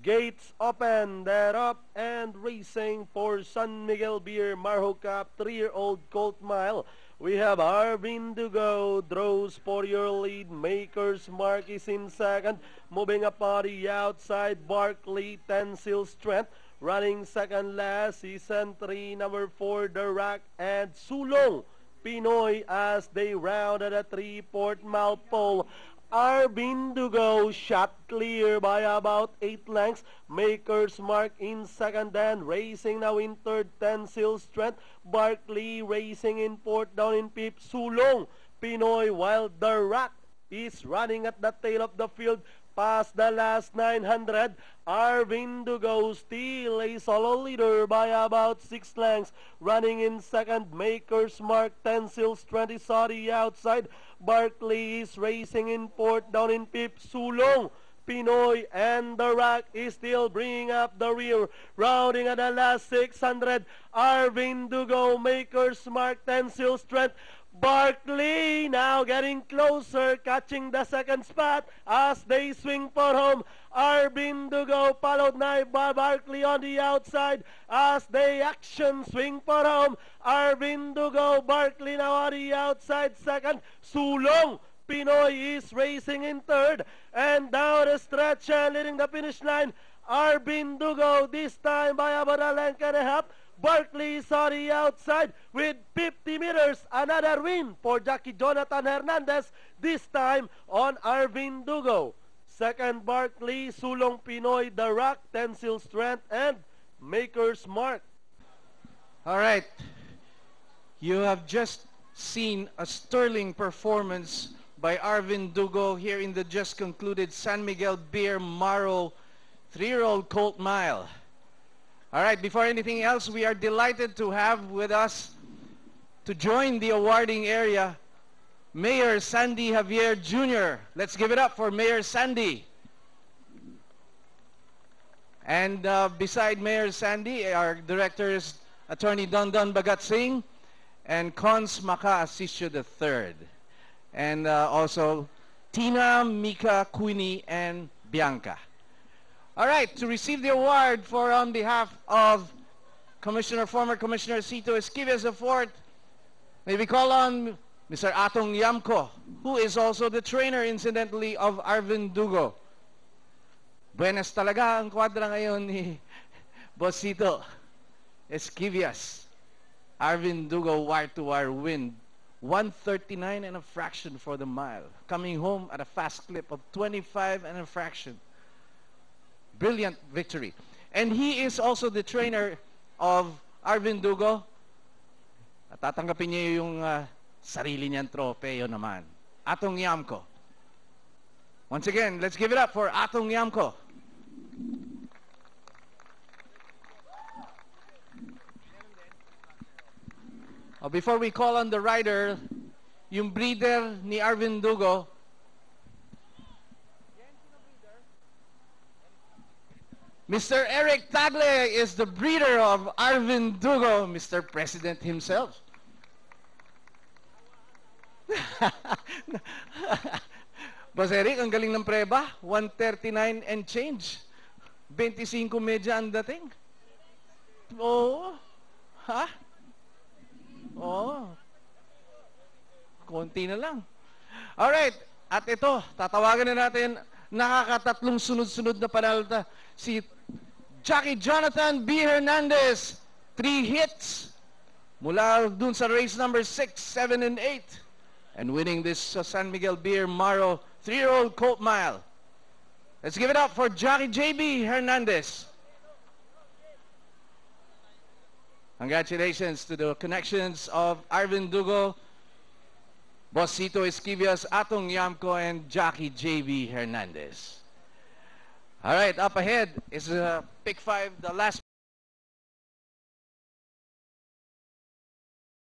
Gates open, they're up and racing for San Miguel Beer Marho Cup 3-year-old Colt Mile. We have Arvin Dugo, draws for your lead. Maker's Mark is in second. Moving up on the outside, Barkley, Tensile Strength. Running second last, season 3, number 4, The Rock, and Sulong Pinoy as they rounded a 3/4 mile pole. Arvin Dugo shot clear by about 8 lengths. Maker's Mark in second and racing now in third, Tensile Strength. Barkley racing in fourth, down in fifth, Sulong Pinoy, while The Rock is running at the tail of the field past the last 900. Arvin Dugo still a solo leader by about 6 lengths. Running in second, Maker's Mark, Tensile Strength is on the outside. Barkley is racing in fourth, down in fifth, Sulong Pinoy, and The Rock is still bringing up the rear. Rounding at the last 600, Arvin Dugo, Maker's Mark, Tensile Strength. Barkley now getting closer, catching the second spot as they swing for home. Arvin Dugo followed by Barkley on the outside as they action swing for home. Arvin Dugo, Barkley now on the outside second. Sulong Pinoy is racing in third, and down the stretch and leading the finish line, Arvin Dugo this time by about a length and a half. Barkley is on the outside with 50 meters. Another win for Jackie Jonathan Hernandez, this time on Arvin Dugo. Second, Barkley, Sulong Pinoy, The Rock, Tensile Strength, and Maker's Mark. All right. You have just seen a sterling performance by Arvin Dugo here in the just concluded San Miguel Beer Marho 3-year-old Colt Mile. All right, before anything else, we are delighted to have with us to join the awarding area, Mayor Sandy Javier Jr. Let's give it up for Mayor Sandy. And beside Mayor Sandy, our director is Attorney Dondon Bhagat Singh and Cons Maka Asisio III. And also Tina, Mika, Queenie, and Bianca. All right, to receive the award for on behalf of former Commissioner Cito Esquives IV, may we call on Mr. Atong Yamco, who is also the trainer, incidentally, of Arvin Dugo. Buenas talaga ang kwadra ngayon ni Boss Cito Esquives. Arvin Dugo wire-to-wire win, 1:39 and a fraction for the mile, coming home at a fast clip of 25 and a fraction. Brilliant victory. And he is also the trainer of Arvin Dugo. At tatanggapin niya yung sarili niyang tropeo naman. Atong Yamco. Once again, let's give it up for Atong Yamco. Before we call on the rider, yung breeder ni Arvin Dugo, Mr. Eric Tagle is the breeder of Arvin Dugo, Mr. President himself. Boss Eric, ang galing ng preba. 1:39 and change. 25 medya ang dating. Oo. Ha? Oo. Konti na lang. Alright. At ito, tatawagan na natin nakakatatlong sunod-sunod na panalta. Si Jackie Jonathan B. Hernandez, 3 hits mula dun sa race number 6, 7, and 8. And winning this San Miguel Beer Marho 3-year-old Colt Mile. Let's give it up for Jackie J.B. Hernandez. Congratulations to the connections of Arvin Dugo, Boss Cito Esquives, Atong Yamco, and Jackie J.B. Hernandez. All right, up ahead is pick 5, the last